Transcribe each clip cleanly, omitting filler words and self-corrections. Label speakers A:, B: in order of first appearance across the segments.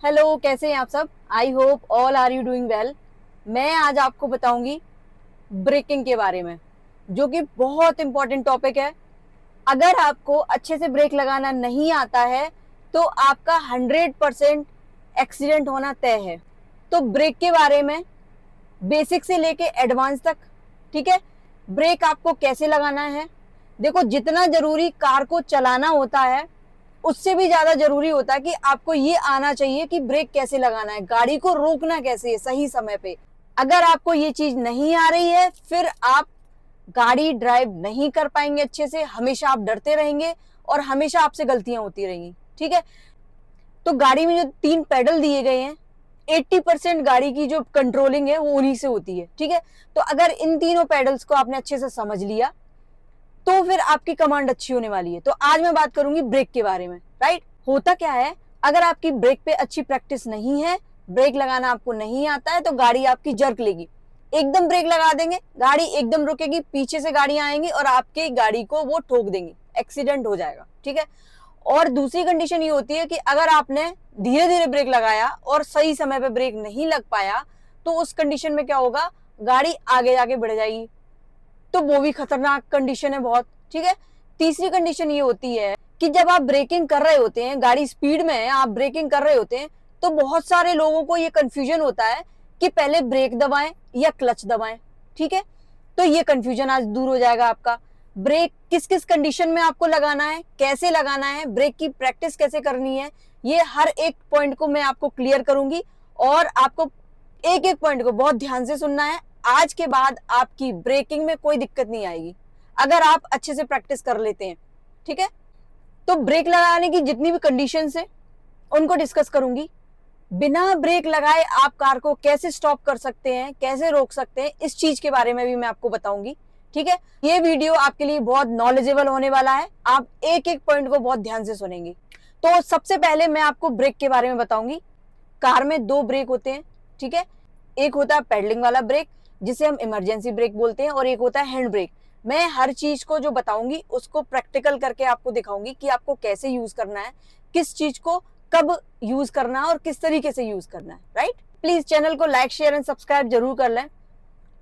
A: Hello, कैसे हैं आप सब। I hope all are you doing well. मैं आज आपको बताऊंगी ब्रेकिंग के बारे में, जो कि बहुत इंपॉर्टेंट टॉपिक है। अगर आपको अच्छे से ब्रेक लगाना नहीं आता है तो आपका 100% एक्सीडेंट होना तय है। तो ब्रेक के बारे में बेसिक से लेके एडवांस तक, ठीक है। ब्रेक आपको कैसे लगाना है, देखो, जितना जरूरी कार को चलाना होता है उससे भी ज्यादा जरूरी होता है कि आपको ये आना चाहिए कि ब्रेक कैसे लगाना है, गाड़ी को रोकना कैसे है सही समय पे। अगर आपको ये चीज नहीं आ रही है फिर आप गाड़ी ड्राइव नहीं कर पाएंगे अच्छे से, हमेशा आप डरते रहेंगे और हमेशा आपसे गलतियां होती रहेंगी, ठीक है। तो गाड़ी में जो 3 पेडल दिए गए हैं, 80% गाड़ी की जो कंट्रोलिंग है वो उन्हीं से होती है, ठीक है। तो अगर इन तीनों पेडल्स को आपने अच्छे से समझ लिया तो फिर आपकी कमांड अच्छी होने वाली है। तो आज मैं बात करूंगी ब्रेक के बारे में, राइट। होता क्या है, अगर आपकी ब्रेक पे अच्छी प्रैक्टिस नहीं है, ब्रेक लगाना आपको नहीं आता है, तो गाड़ी आपकी जर्क लेगी। एकदम ब्रेक लगा देंगे, गाड़ी एकदम रुकेगी, पीछे से गाड़ियां आएंगी और आपकी गाड़ी को वो ठोक देंगी, एक्सीडेंट हो जाएगा, ठीक है। और दूसरी कंडीशन ये होती है कि अगर आपने धीरे धीरे ब्रेक लगाया और सही समय पे ब्रेक नहीं लग पाया तो उस कंडीशन में क्या होगा, गाड़ी आगे जाके बढ़ जाएगी, तो वो भी खतरनाक कंडीशन है बहुत, ठीक है। तीसरी कंडीशन ये होती है कि जब आप ब्रेकिंग कर रहे होते हैं, गाड़ी स्पीड में है, आप ब्रेकिंग कर रहे होते हैं, तो बहुत सारे लोगों को ये कंफ्यूजन होता है कि पहले ब्रेक दबाएं या क्लच दबाएं, ठीक है। तो ये कंफ्यूजन आज दूर हो जाएगा आपका। ब्रेक किस किस कंडीशन में आपको लगाना है, कैसे लगाना है, ब्रेक की प्रैक्टिस कैसे करनी है, ये हर एक पॉइंट को मैं आपको क्लियर करूंगी। और आपको एक एक पॉइंट को बहुत ध्यान से सुनना है। आज के बाद आपकी ब्रेकिंग में कोई दिक्कत नहीं आएगी अगर आप अच्छे से प्रैक्टिस कर लेते हैं, ठीक है। तो ब्रेक लगाने की जितनी भी कंडीशंस है उनको डिस्कस करूंगी। बिना ब्रेक लगाए आप कार को कैसे स्टॉप कर सकते हैं, कैसे रोक सकते हैं, इस चीज के बारे में भी मैं आपको बताऊंगी, ठीक है। ये वीडियो आपके लिए बहुत नॉलेजेबल होने वाला है, आप एक एक पॉइंट को बहुत ध्यान से सुनेंगे। तो सबसे पहले मैं आपको ब्रेक के बारे में बताऊंगी। कार में 2 ब्रेक होते हैं, ठीक है। एक होता है पैडलिंग वाला ब्रेक, जिसे हम इमरजेंसी ब्रेक बोलते हैं, और एक होता है हैंड ब्रेक। मैं हर चीज को जो बताऊंगी उसको प्रैक्टिकल करके आपको दिखाऊंगी कि आपको कैसे यूज करना है, किस चीज को कब यूज करना है और किस तरीके से यूज करना है, राइट। प्लीज चैनल को लाइक शेयर एंड सब्सक्राइब जरूर कर लें।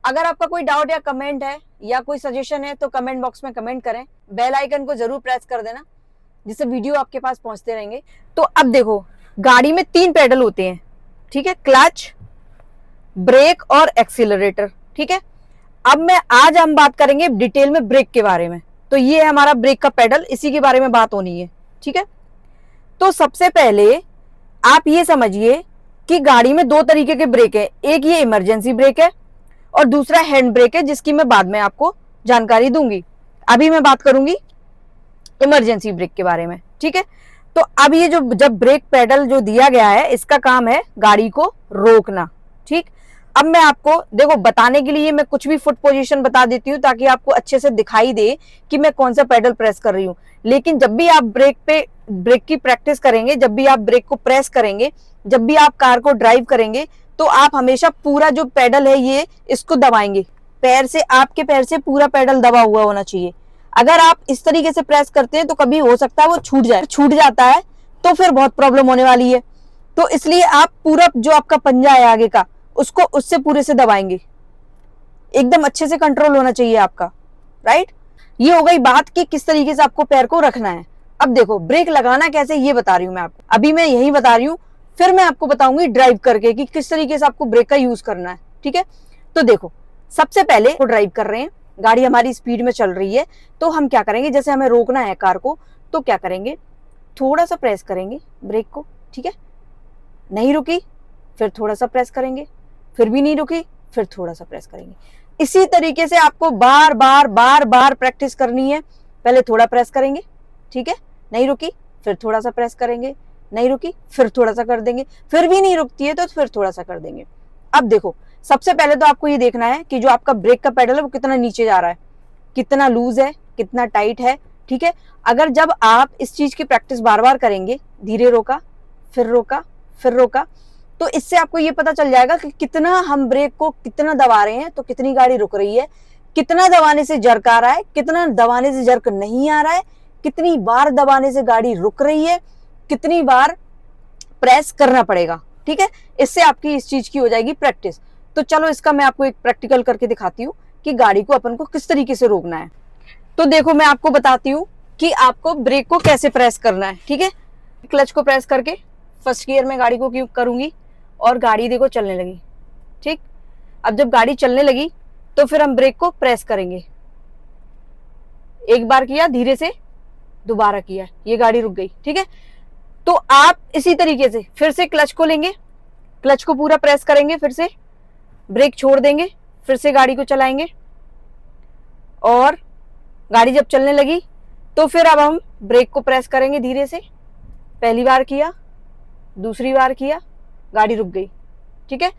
A: अगर आपका कोई डाउट या कमेंट है या कोई सजेशन है तो कमेंट बॉक्स में कमेंट करें। बेल आइकन को जरूर प्रेस कर देना जिससे वीडियो आपके पास पहुंचते रहेंगे। तो अब देखो, गाड़ी में 3 पेडल होते हैं, ठीक है, क्लच, ब्रेक और एक्सीलरेटर, ठीक है। अब आज हम बात करेंगे डिटेल में ब्रेक के बारे में। तो ये है हमारा ब्रेक का पेडल, इसी के बारे में बात होनी है, ठीक है। तो सबसे पहले आप ये समझिए कि गाड़ी में 2 तरीके के ब्रेक है, एक ये इमरजेंसी ब्रेक है और दूसरा हैंड ब्रेक है, जिसकी मैं बाद में आपको जानकारी दूंगी। अभी मैं बात करूंगी इमरजेंसी ब्रेक के बारे में, ठीक है। तो अब ये जो जब ब्रेक पेडल जो दिया गया है, इसका काम है गाड़ी को रोकना, ठीक। अब मैं आपको देखो बताने के लिए मैं कुछ भी फुट पोजीशन बता देती हूँ ताकि आपको अच्छे से दिखाई दे कि मैं कौन सा पेडल प्रेस कर रही हूँ। लेकिन जब भी आप ब्रेक की प्रैक्टिस करेंगे, जब भी आप ब्रेक को प्रेस करेंगे, जब भी आप कार को ड्राइव करेंगे, तो आप हमेशा पूरा जो पेडल है ये इसको दबाएंगे पैर से, आपके पैर से पूरा पेडल दबा हुआ होना चाहिए। अगर आप इस तरीके से प्रेस करते हैं तो कभी हो सकता है वो छूट जाता है तो फिर बहुत प्रॉब्लम होने वाली है। तो इसलिए आप पूरा जो आपका पंजा है आगे का, उसको उससे पूरे से दबाएंगे, एकदम अच्छे से कंट्रोल होना चाहिए आपका, राइट। ये हो गई बात कि किस तरीके से आपको पैर को रखना है। अब देखो ब्रेक लगाना कैसे, ये बता रही हूं मैं आपको, अभी मैं यही बता रही हूं, फिर मैं आपको बताऊंगी ड्राइव करके कि किस तरीके से आपको ब्रेक का यूज करना है, ठीक है। तो देखो, सबसे पहले वो ड्राइव कर रहे हैं, गाड़ी हमारी स्पीड में चल रही है, तो हम क्या करेंगे, जैसे हमें रोकना है कार को, तो क्या करेंगे, थोड़ा सा प्रेस करेंगे ब्रेक को, ठीक है। नहीं रुकी, फिर थोड़ा सा प्रेस करेंगे, फिर भी नहीं रुकी, फिर थोड़ा सा प्रेस करेंगे। इसी तरीके से आपको बार बार प्रैक्टिस करनी है। पहले थोड़ा प्रेस करेंगे, ठीक है, नहीं रुकी, फिर थोड़ा सा प्रेस करेंगे, नहीं रुकी, फिर थोड़ा सा कर देंगे, फिर भी नहीं रुकती है तो फिर थोड़ा सा कर देंगे। अब देखो, सबसे पहले तो आपको ये देखना है कि जो आपका ब्रेक का पेडल है वो कितना नीचे जा रहा है, कितना लूज है, कितना टाइट है, ठीक है। अगर जब आप इस चीज की प्रैक्टिस बार बार करेंगे, धीरे रोका, फिर रोका, फिर रोका, तो इससे आपको ये पता चल जाएगा कि कितना हम ब्रेक को कितना दबा रहे हैं तो कितनी गाड़ी रुक रही है, कितना दबाने से जर्क आ रहा है, कितना दबाने से जर्क नहीं आ रहा है, कितनी बार दबाने से गाड़ी रुक रही है, कितनी बार प्रेस करना पड़ेगा, ठीक है। इससे आपकी इस चीज की हो जाएगी प्रैक्टिस। तो चलो इसका मैं आपको एक प्रैक्टिकल करके दिखाती हूँ कि गाड़ी को अपन को किस तरीके से रोकना है। तो देखो मैं आपको बताती हूँ कि आपको ब्रेक को कैसे प्रेस करना है, ठीक है। क्लच को प्रेस करके फर्स्ट गियर में गाड़ी को क्यों करूंगी और गाड़ी देखो चलने लगी, ठीक। अब जब गाड़ी चलने लगी तो फिर हम ब्रेक को प्रेस करेंगे। एक बार किया, धीरे से दोबारा किया, ये गाड़ी रुक गई, ठीक है। तो आप इसी तरीके से फिर से क्लच को लेंगे, क्लच को पूरा प्रेस करेंगे, फिर से ब्रेक छोड़ देंगे, फिर से गाड़ी को चलाएंगे और गाड़ी जब चलने लगी तो फिर अब हम ब्रेक को प्रेस करेंगे धीरे से। पहली बार किया, दूसरी बार किया, गाड़ी रुक गई, ठीक है।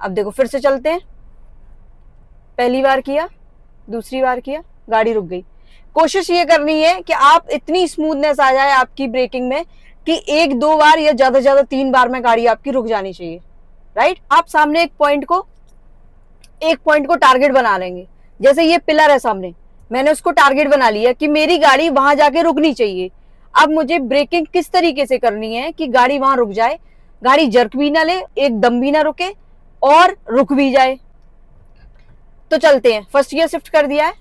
A: अब देखो फिर से चलते हैं, पहली बार किया, दूसरी बार किया, गाड़ी रुक गई। कोशिश ये करनी है कि आप इतनी स्मूथनेस आ जाए आपकी ब्रेकिंग में कि एक दो बार या ज्यादा से ज्यादा 3 बार में गाड़ी आपकी रुक जानी चाहिए, राइट। आप सामने एक पॉइंट को टारगेट बना लेंगे। जैसे ये पिलर है सामने, मैंने उसको टारगेट बना लिया कि मेरी गाड़ी वहां जाके रुकनी चाहिए। अब मुझे ब्रेकिंग किस तरीके से करनी है कि गाड़ी वहां रुक जाए, गाड़ी जर्क भी ना ले, एकदम भी ना रुके और रुक भी जाए। तो चलते हैं, फर्स्ट गियर शिफ्ट कर दिया है,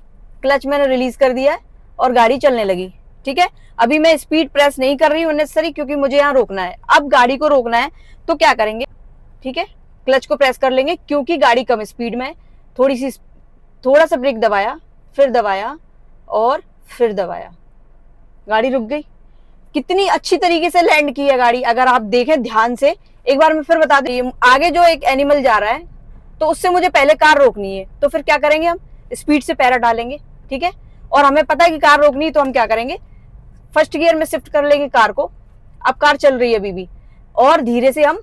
A: क्लच मैंने रिलीज कर दिया है और गाड़ी चलने लगी, ठीक है। अभी मैं स्पीड प्रेस नहीं कर रही हूँ नेसेसरी, क्योंकि मुझे यहाँ रोकना है। अब गाड़ी को रोकना है तो क्या करेंगे, ठीक है, क्लच को प्रेस कर लेंगे क्योंकि गाड़ी कम स्पीड में है। थोड़ा सा ब्रेक दबाया, फिर दबाया और फिर दबाया, गाड़ी रुक गई। कितनी अच्छी तरीके से लैंड की है गाड़ी, अगर आप देखें ध्यान से। एक बार मैं फिर बता दूं, आगे जो एक एनिमल जा रहा है तो उससे मुझे पहले कार रोकनी है, तो फिर क्या करेंगे, हम स्पीड से पैरा डालेंगे, ठीक है। और हमें पता है कि कार रोकनी है तो हम क्या करेंगे, फर्स्ट गियर में शिफ्ट कर लेंगे कार को। अब कार चल रही है अभी भी, और धीरे से हम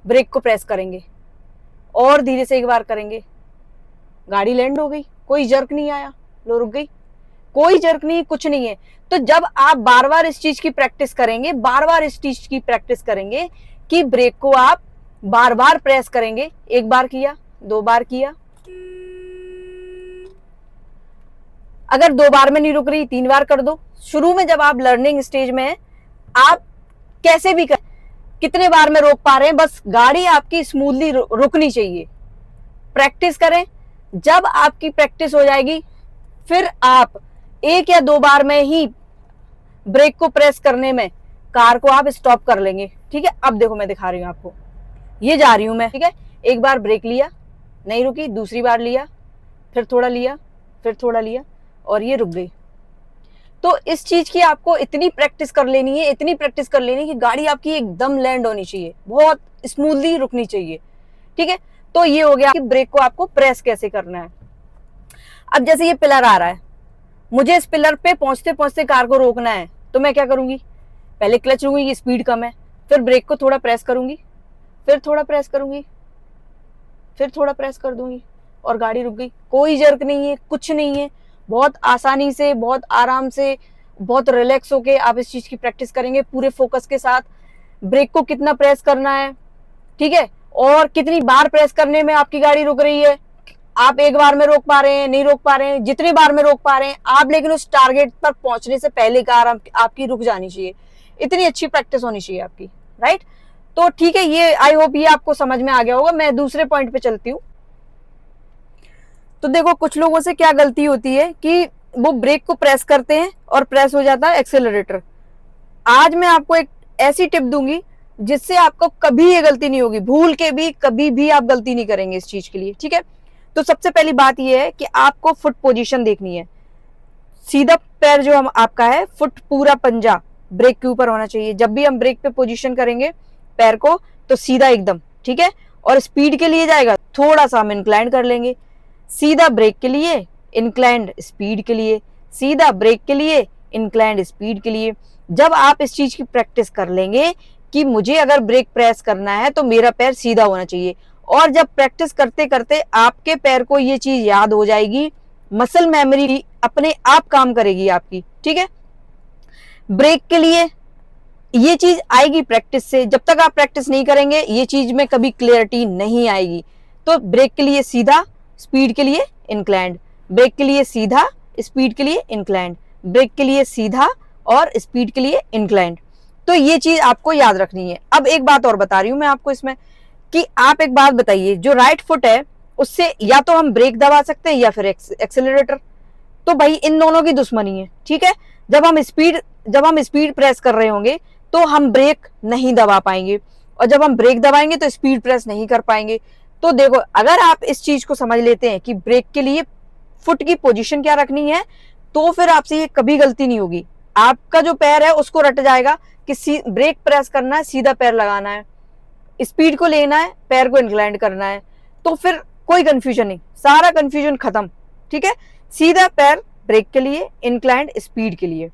A: ब्रेक को प्रेस करेंगे और धीरे से एक बार करेंगे, गाड़ी लैंड हो गई, कोई जर्क नहीं आया, लो रुक गई, कोई जर्क नहीं, कुछ नहीं है। तो जब आप बार बार इस चीज की प्रैक्टिस करेंगे, बार बार इस चीज की प्रैक्टिस करेंगे कि ब्रेक को आप बार बार प्रेस करेंगे। एक बार किया, 2 बार किया, अगर 2 बार में नहीं रुक रही 3 बार कर दो। शुरू में जब आप लर्निंग स्टेज में हैं, आप कैसे भी कर, कितने बार में रोक पा रहे हैं, बस गाड़ी आपकी स्मूथली रुकनी चाहिए। प्रैक्टिस करें, जब आपकी प्रैक्टिस हो जाएगी फिर आप 1 या 2 बार में ही ब्रेक को प्रेस करने में कार को आप स्टॉप कर लेंगे, ठीक है। अब देखो मैं दिखा रही हूं आपको, ये जा रही हूं मैं, ठीक है। एक बार ब्रेक लिया, नहीं रुकी, दूसरी बार लिया, फिर थोड़ा लिया, फिर थोड़ा लिया और ये रुक गई। तो इस चीज की आपको इतनी प्रैक्टिस कर लेनी है, इतनी प्रैक्टिस कर लेनी है कि गाड़ी आपकी एकदम लैंड होनी चाहिए, बहुत स्मूथली रुकनी चाहिए, ठीक है। तो ये हो गया कि ब्रेक को आपको प्रेस कैसे करना है। अब जैसे ये पिलर आ रहा है, मुझे इस पिलर पे पहुंचते पहुंचते कार को रोकना है, तो मैं क्या करूंगी, पहले क्लच लूंगी, ये स्पीड कम है, फिर ब्रेक को थोड़ा प्रेस करूंगी, फिर थोड़ा प्रेस करूंगी, फिर थोड़ा प्रेस कर दूंगी और गाड़ी रुक गई। कोई जर्क नहीं है, कुछ नहीं है, बहुत आसानी से, बहुत आराम से, बहुत रिलैक्स होके आप इस चीज की प्रैक्टिस करेंगे पूरे फोकस के साथ। ब्रेक को कितना प्रेस करना है, ठीक है, और कितनी बार प्रेस करने में आपकी गाड़ी रुक रही है। आप 1 बार में रोक पा रहे हैं, नहीं रोक पा रहे हैं, जितनी बार में रोक पा रहे हैं आप, लेकिन उस टारगेट पर पहुंचने से पहले कार आपकी रुक जानी चाहिए। इतनी अच्छी प्रैक्टिस होनी चाहिए आपकी, राइट। तो ठीक है, ये आई होप ये आपको समझ में आ गया होगा। मैं दूसरे पॉइंट पे चलती हूँ। तो देखो कुछ लोगों से क्या गलती होती है कि वो ब्रेक को प्रेस करते हैं और प्रेस हो जाता है एक्सेलरेटर। आज मैं आपको एक ऐसी टिप दूंगी जिससे आपको कभी ये गलती नहीं होगी, भूल के भी कभी भी आप गलती नहीं करेंगे इस चीज के लिए, ठीक है। तो सबसे पहली बात ये है कि आपको फुट पोजीशन देखनी है। सीधा पैर जो हम आपका है, फुट पूरा पंजा ब्रेक के ऊपर होना चाहिए। जब भी हम ब्रेक पे पोजीशन करेंगे पैर को तो सीधा एकदम, ठीक है। और स्पीड के लिए जाएगा, थोड़ा सा हम इंक्लाइन कर लेंगे, सीधा ब्रेक के लिए, इंक्लाइंड स्पीड के लिए, सीधा ब्रेक के लिए, इंक्लाइंड स्पीड के लिए। जब आप इस चीज की प्रैक्टिस कर लेंगे कि मुझे अगर ब्रेक प्रेस करना है तो मेरा पैर सीधा होना चाहिए, और जब प्रैक्टिस करते करते आपके पैर को ये चीज याद हो जाएगी, मसल मेमोरी अपने आप काम करेगी आपकी, ठीक है। ब्रेक के लिए ये चीज आएगी प्रैक्टिस से, जब तक आप प्रैक्टिस नहीं करेंगे ये चीज में कभी क्लियरिटी नहीं आएगी। तो ब्रेक के लिए सीधा, स्पीड के लिए इंक्लाइंड, ब्रेक के लिए सीधा, स्पीड के लिए इंक्लाइंड, ब्रेक के लिए सीधा और स्पीड के लिए इंक्लाइंड। तो ये चीज आपको याद रखनी है। अब एक बात और बता रही हूं मैं आपको इसमें, कि आप एक बात बताइए, जो राइट फुट है उससे या तो हम ब्रेक दबा सकते हैं या फिर एक्सेलरेटर। तो भाई इन दोनों की दुश्मनी है, ठीक है। जब हम स्पीड प्रेस कर रहे होंगे तो हम ब्रेक नहीं दबा पाएंगे, और जब हम ब्रेक दबाएंगे तो स्पीड प्रेस नहीं कर पाएंगे। तो देखो, अगर आप इस चीज को समझ लेते हैं कि ब्रेक के लिए फुट की पोजीशन क्या रखनी है, तो फिर आपसे ये कभी गलती नहीं होगी। आपका जो पैर है उसको रट जाएगा कि ब्रेक प्रेस करना है, सीधा पैर लगाना है, स्पीड को लेना है, पैर को इंक्लाइन करना है। तो फिर कोई कंफ्यूजन नहीं, सारा कंफ्यूजन खत्म, ठीक है। सीधा पैर ब्रेक के लिए, इंक्लाइंड स्पीड के लिए।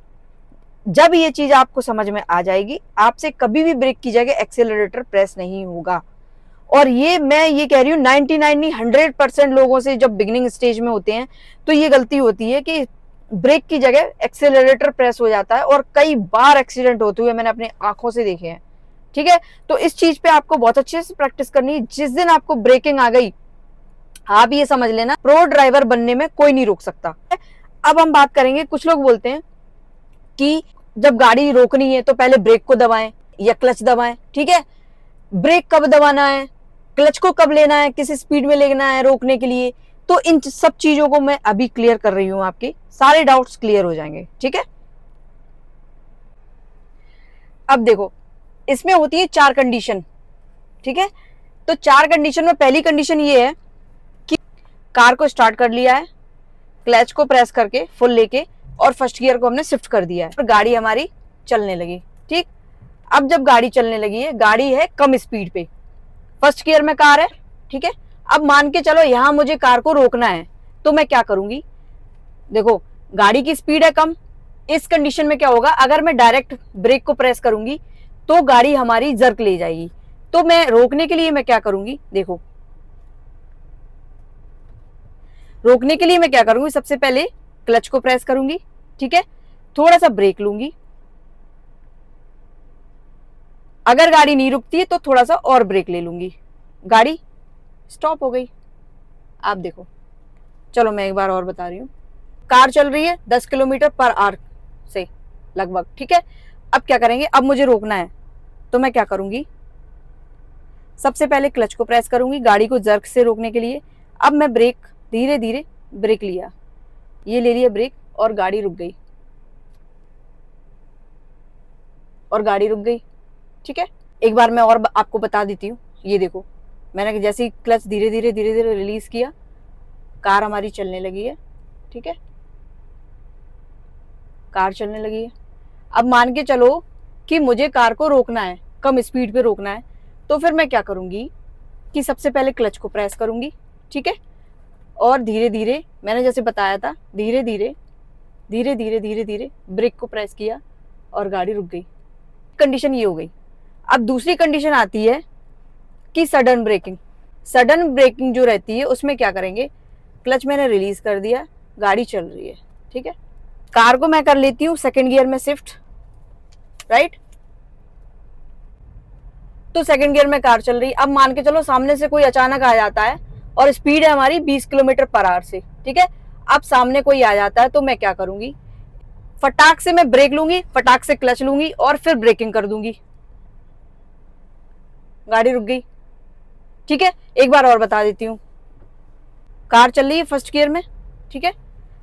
A: जब ये चीज आपको समझ में आ जाएगी, आपसे कभी भी ब्रेक की जगह एक्सेलरेटर प्रेस नहीं होगा। और ये मैं ये कह रही हूँ 99 नहीं 100% लोगों से जब बिगिनिंग स्टेज में होते हैं तो ये गलती होती है कि ब्रेक की जगह एक्सेलरेटर प्रेस हो जाता है, और कई बार एक्सीडेंट होते हुए मैंने अपनी आंखों से देखे हैं, ठीक है। तो इस चीज पे आपको बहुत अच्छे से प्रैक्टिस करनी है। जिस दिन आपको ब्रेकिंग आ गई, आप ये समझ लेना प्रो ड्राइवर बनने में कोई नहीं रोक सकता। अब हम बात करेंगे, कुछ लोग बोलते हैं कि जब गाड़ी रोकनी है तो पहले ब्रेक को दबाएं या क्लच दबाएं, ठीक है। ब्रेक कब दबाना है, क्लच को कब लेना है, किस स्पीड में लेना है रोकने के लिए, तो इन सब चीजों को मैं अभी क्लियर कर रही हूं, आपके सारे डाउट्स क्लियर हो जाएंगे, ठीक है। अब देखो, इसमें होती है 4 कंडीशन, ठीक है। तो 4 कंडीशन में पहली कंडीशन ये है कि कार को स्टार्ट कर लिया है, क्लच को प्रेस करके फुल लेके, और फर्स्ट गियर को हमने शिफ्ट कर दिया है, और गाड़ी हमारी चलने लगी, ठीक। अब जब गाड़ी चलने लगी है, गाड़ी है कम स्पीड पे, फर्स्ट गियर में कार है, ठीक है। अब मान के चलो यहां मुझे कार को रोकना है, तो मैं क्या करूंगी, देखो गाड़ी की स्पीड है कम, इस कंडीशन में क्या होगा, अगर मैं डायरेक्ट ब्रेक को प्रेस करूंगी तो गाड़ी हमारी जर्क ले जाएगी। तो मैं रोकने के लिए मैं क्या करूंगी, देखो रोकने के लिए मैं क्या करूंगी, सबसे पहले क्लच को प्रेस करूंगी, ठीक है, थोड़ा सा ब्रेक लूंगी, अगर गाड़ी नहीं रुकती है तो थोड़ा सा और ब्रेक ले लूंगी, गाड़ी स्टॉप हो गई। आप देखो, चलो मैं एक बार और बता रही हूं, कार चल रही है 10 किलोमीटर पर आवर से लगभग, ठीक है। अब क्या करेंगे, अब मुझे रोकना है, तो मैं क्या करूंगी, सबसे पहले क्लच को प्रेस करूंगी गाड़ी को जर्क से रोकने के लिए। अब मैं ब्रेक, धीरे धीरे ब्रेक लिया, ये ले लिया ब्रेक, और गाड़ी रुक गई, और गाड़ी रुक गई, ठीक है। एक बार मैं और आपको बता देती हूँ, ये देखो मैंने जैसे ही क्लच धीरे धीरे रिलीज किया, कार हमारी चलने लगी है, ठीक है, कार चलने लगी है। अब मान के चलो कि मुझे कार को रोकना है, कम स्पीड पे रोकना है, तो फिर मैं क्या करूंगी कि सबसे पहले क्लच को प्रेस करूंगी, ठीक है, और धीरे धीरे मैंने जैसे बताया था, धीरे धीरे ब्रेक को प्रेस किया और गाड़ी रुक गई। कंडीशन ये हो गई। अब दूसरी कंडीशन आती है कि सडन ब्रेकिंग। सडन ब्रेकिंग जो रहती है उसमें क्या करेंगे, क्लच मैंने रिलीज कर दिया, गाड़ी चल रही है, ठीक है, कार को मैं कर लेती हूँ सेकंड गियर में शिफ्ट, राइट। तो सेकंड गियर में कार चल रही। अब मान के चलो सामने से कोई अचानक आ जाता है और स्पीड है हमारी 20 किलोमीटर पर आवर से, ठीक है। अब सामने कोई आ जाता है तो मैं क्या करूंगी, फटाक से मैं ब्रेक लूंगी, फटाक से क्लच लूंगी और फिर ब्रेकिंग कर दूंगी, गाड़ी रुक गई, ठीक है। एक बार और बता देती हूँ, कार चल रही है फर्स्ट गियर में, ठीक है,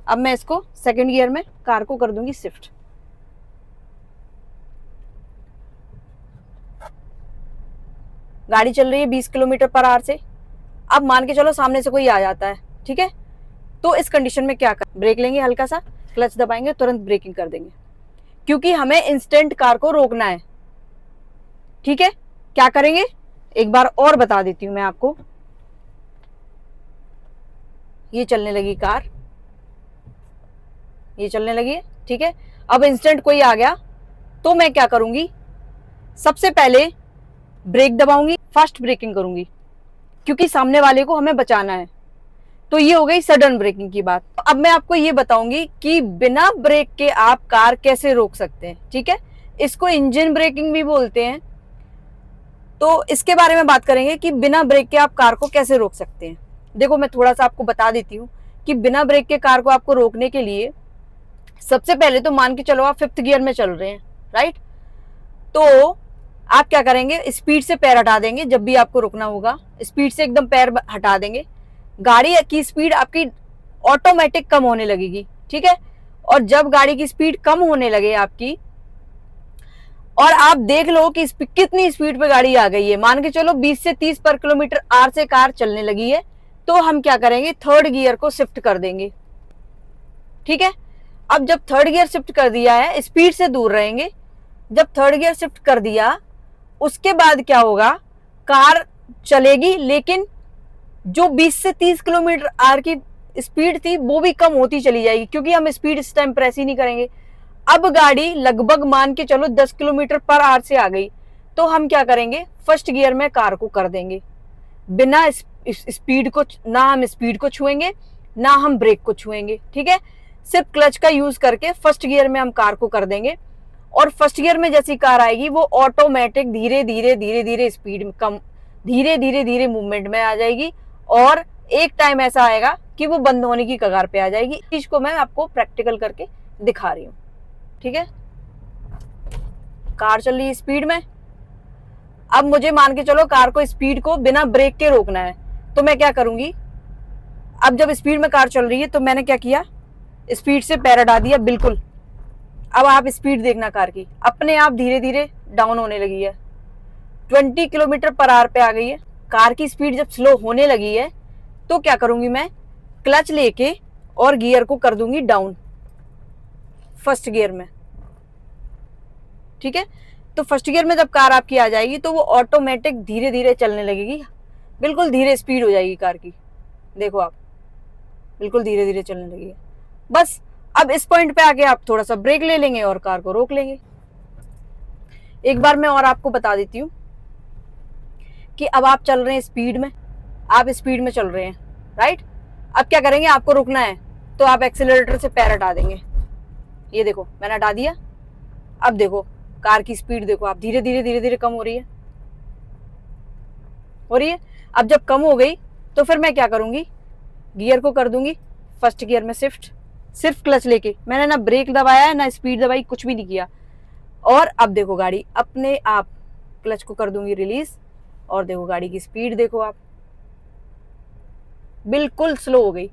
A: अब मैं इसको सेकंड गियर में कार को कर दूंगी शिफ्ट, गाड़ी चल रही है 20 किलोमीटर पर आवर से। अब मान के चलो सामने से कोई आ जाता है, ठीक है, तो इस कंडीशन में क्या कर, ब्रेक लेंगे, हल्का सा क्लच दबाएंगे, तुरंत ब्रेकिंग कर देंगे, क्योंकि हमें इंस्टेंट कार को रोकना है, ठीक है। क्या करेंगे, एक बार और बता देती हूं मैं आपको, ये चलने लगी कार, ये चलने लगी है, ठीक है। अब इंस्टेंट कोई आ गया तो मैं क्या करूंगी, सबसे पहले ब्रेक दबाऊंगी, फास्ट ब्रेकिंग करूंगी, क्योंकि सामने वाले को हमें बचाना है। तो ये हो गई सडन ब्रेकिंग की बात। अब मैं आपको ये बताऊंगी कि बिना ब्रेक के आप कार कैसे रोक सकते हैं, ठीक है। इसको इंजन ब्रेकिंग भी बोलते हैं, तो इसके बारे में बात करेंगे कि बिना ब्रेक के आप कार को कैसे रोक सकते हैं। देखो मैं थोड़ा सा आपको बता देती हूँ कि बिना ब्रेक के कार को आपको रोकने के लिए सबसे पहले तो मान के चलो आप 5th गियर में चल रहे हैं, राइट। तो आप क्या करेंगे, स्पीड से पैर हटा देंगे। जब भी आपको रुकना होगा स्पीड से एकदम पैर हटा देंगे, गाड़ी की स्पीड आपकी ऑटोमेटिक कम होने लगेगी, ठीक है। और जब गाड़ी की स्पीड कम होने लगे आपकी, और आप देख लो कि कितनी स्पीड पे गाड़ी आ गई है, मान के चलो 20 से 30 पर किलोमीटर आवर से कार चलने लगी है, तो हम क्या करेंगे, थर्ड गियर को शिफ्ट कर देंगे, ठीक है। अब जब थर्ड गियर शिफ्ट कर दिया है, स्पीड से दूर रहेंगे। जब थर्ड गियर शिफ्ट कर दिया, उसके बाद क्या होगा, कार चलेगी, लेकिन जो 20 से 30 किलोमीटर आवर की स्पीड थी वो भी कम होती चली जाएगी, क्योंकि हम स्पीड इस टाइम प्रेस ही नहीं करेंगे। अब गाड़ी लगभग मान के चलो 10 किलोमीटर पर आवर से आ गई, तो हम क्या करेंगे, फर्स्ट गियर में कार को कर देंगे, बिना स्पीड को, ना हम स्पीड को छुएंगे ना हम ब्रेक को छुएंगे, ठीक है। सिर्फ क्लच का यूज करके फर्स्ट गियर में हम कार को कर देंगे, और फर्स्ट गियर में जैसी कार आएगी वो ऑटोमेटिक धीरे धीरे धीरे धीरे स्पीड कम, धीरे धीरे धीरे मूवमेंट में आ जाएगी, और एक टाइम ऐसा आएगा कि वो बंद होने की कगार पे आ जाएगी। इस चीज को मैं आपको प्रैक्टिकल करके दिखा रही हूँ, ठीक है। कार चल रही है स्पीड में, अब मुझे मान के चलो कार को स्पीड को बिना ब्रेक के रोकना है, तो मैं क्या करूंगी, अब जब स्पीड में कार चल रही है तो मैंने क्या किया, स्पीड से पैर हटा दिया बिल्कुल। अब आप स्पीड देखना कार की अपने आप धीरे धीरे डाउन होने लगी है, 20 किलोमीटर पर आवर पे आ गई है। कार की स्पीड जब स्लो होने लगी है तो क्या करूंगी, मैं क्लच लेके और गियर को कर दूंगी डाउन फर्स्ट गियर में, ठीक है। तो फर्स्ट गियर में जब कार आपकी आ जाएगी तो वो ऑटोमेटिक धीरे धीरे चलने लगेगी, बिल्कुल धीरे स्पीड हो जाएगी कार की, देखो आप बिल्कुल धीरे धीरे चलने लगी है। बस अब इस पॉइंट पे आके आप थोड़ा सा ब्रेक ले लेंगे और कार को रोक लेंगे। एक बार मैं और आपको बता देती हूँ कि अब आप चल रहे हैं स्पीड में, आप स्पीड में चल रहे हैं, राइट। अब क्या करेंगे, आपको रुकना है तो आप एक्सीलरेटर से पैर हटा देंगे, ये देखो मैंने हटा दिया। अब देखो कार की स्पीड देखो आप धीरे धीरे धीरे धीरे कम हो रही है। अब जब कम हो गई तो फिर मैं क्या करूंगी, गियर को कर दूंगी फर्स्ट गियर में शिफ्ट, सिर्फ क्लच लेके, मैंने ना ब्रेक दबाया है ना स्पीड दबाई, कुछ भी नहीं किया। और अब देखो गाड़ी अपने आप, क्लच को कर दूंगी रिलीज, और देखो गाड़ी की स्पीड देखो आप बिल्कुल स्लो हो गई।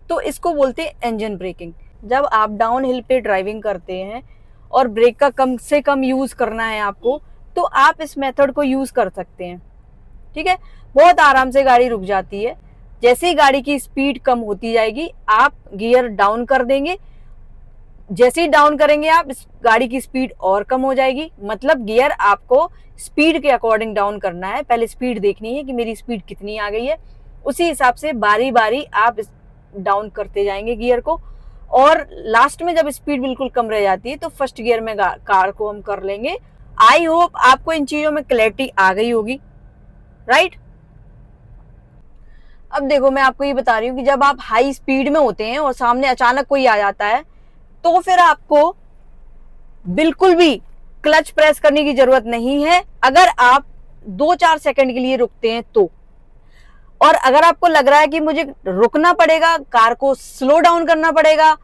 A: तो इसको बोलते हैं इंजन ब्रेकिंग। जब आप डाउन हिल पे ड्राइविंग करते हैं और ब्रेक का कम से कम यूज करना है आपको, तो आप इस मेथड को यूज कर सकते हैं, ठीक है। बहुत आराम से गाड़ी रुक जाती है। जैसे ही गाड़ी की स्पीड कम होती जाएगी आप गियर डाउन कर देंगे, जैसे ही डाउन करेंगे आप गाड़ी की स्पीड और कम हो जाएगी। मतलब गियर आपको स्पीड के अकॉर्डिंग डाउन करना है, पहले स्पीड देखनी है कि मेरी स्पीड कितनी आ गई है, उसी हिसाब से बारी बारी आप डाउन करते जाएंगे गियर को, और लास्ट में जब स्पीड बिल्कुल कम रह जाती है तो फर्स्ट गियर में कार को हम कर लेंगे। आई होप आपको इन चीजों में क्लैरिटी आ गई होगी, राइट। अब देखो मैं आपको ये बता रही हूँ कि जब आप हाई स्पीड में होते हैं और सामने अचानक कोई आ जाता है, तो फिर आपको बिल्कुल भी क्लच प्रेस करने की जरूरत नहीं है, अगर आप 2-4 सेकंड के लिए रुकते हैं तो। और अगर आपको लग रहा है कि मुझे रुकना पड़ेगा, कार को स्लो डाउन करना पड़ेगा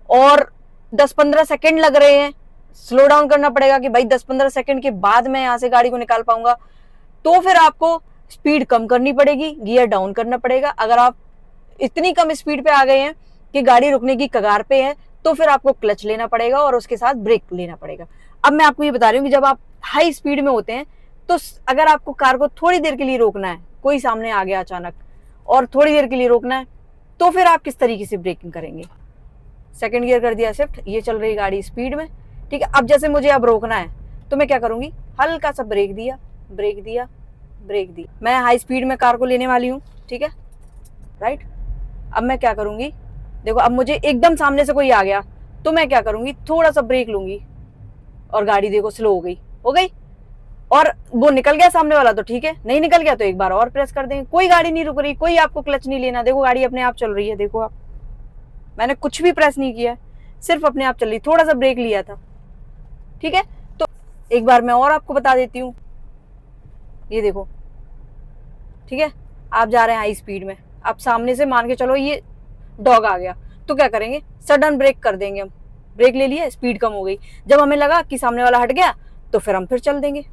A: और 10-15 सेकंड लग रहे हैं, स्लो डाउन करना पड़ेगा कि भाई 10-15 सेकंड के बाद मैं यहां से गाड़ी को निकाल पाऊंगा, तो फिर आपको स्पीड कम करनी पड़ेगी, गियर डाउन करना पड़ेगा। अगर आप इतनी कम स्पीड पे आ गए हैं कि गाड़ी रुकने की कगार पे है, तो फिर आपको क्लच लेना पड़ेगा और उसके साथ ब्रेक लेना पड़ेगा। अब मैं आपको ये बता रही हूँ कि जब आप हाई स्पीड में होते हैं तो अगर आपको कार को थोड़ी देर के लिए रोकना है, कोई सामने आ गया अचानक और थोड़ी देर के लिए रोकना है, तो फिर आप किस तरीके से ब्रेकिंग करेंगे। सेकंड गियर कर दिया शिफ्ट, ये चल रही गाड़ी स्पीड में, ठीक है। अब जैसे मुझे अब रोकना है तो मैं क्या करूंगी, हल्का सा ब्रेक दिया, ब्रेक दिया, ब्रेक दी। मैं हाई स्पीड में कार को लेने वाली हूँ, ठीक है, राइट। अब मैं क्या करूंगी, देखो अब मुझे एकदम सामने से कोई आ गया तो मैं क्या करूंगी, थोड़ा सा ब्रेक लूंगी और गाड़ी देखो स्लो हो गई। और वो निकल गया सामने वाला तो ठीक है, नहीं निकल गया तो एक बार और प्रेस कर देंगे। कोई गाड़ी नहीं रुक रही, कोई आपको क्लच नहीं लेना, देखो गाड़ी अपने आप चल रही है, देखो आप, मैंने कुछ भी प्रेस नहीं किया, सिर्फ अपने आप चल रही, थोड़ा सा ब्रेक लिया था, ठीक है। तो एक बार मैं और आपको बता देती हूँ, ये देखो, ठीक है, आप जा रहे हैं हाई स्पीड में, आप सामने से मान के चलो ये डॉग आ गया, तो क्या करेंगे, सडन ब्रेक कर देंगे हम, ब्रेक ले लिया, स्पीड कम हो गई। जब हमें लगा कि सामने वाला हट गया तो फिर हम फिर चल देंगे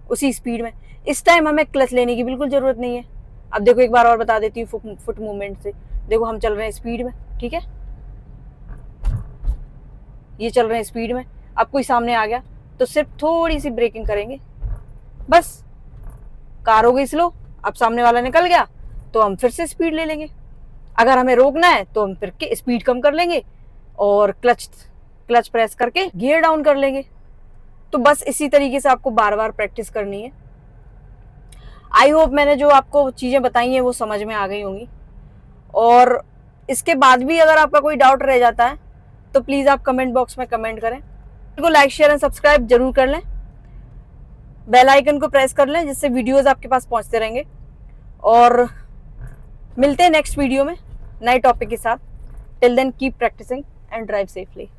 A: उसी स्पीड में। इस टाइम हमें क्लच लेने की बिल्कुल जरूरत नहीं है। अब देखो एक बार और बता देती हूँ फुट मूवमेंट से। देखो हम चल रहे हैं स्पीड में, ठीक है, ये चल रहे हैं स्पीड में। अब कोई सामने आ गया तो सिर्फ थोड़ी सी ब्रेकिंग करेंगे बस, कार हो गई स्लो, अब सामने वाला निकल गया तो हम फिर से स्पीड ले लेंगे। अगर हमें रोकना है तो हम फिर के स्पीड कम कर लेंगे और क्लच प्रेस करके गियर डाउन कर लेंगे। तो बस इसी तरीके से आपको बार बार प्रैक्टिस करनी है। आई होप मैंने जो आपको चीजें बताई हैं वो समझ में आ गई होंगी। और इसके बाद भी अगर आपका कोई डाउट रह जाता है तो प्लीज आप कमेंट बॉक्स में कमेंट करें। को लाइक शेयर एंड सब्सक्राइब जरूर कर लें, बेल आइकन को प्रेस कर लें जिससे वीडियोस आपके पास पहुंचते रहेंगे। और मिलते हैं नेक्स्ट वीडियो में नए टॉपिक के साथ। Till then keep practicing and drive safely.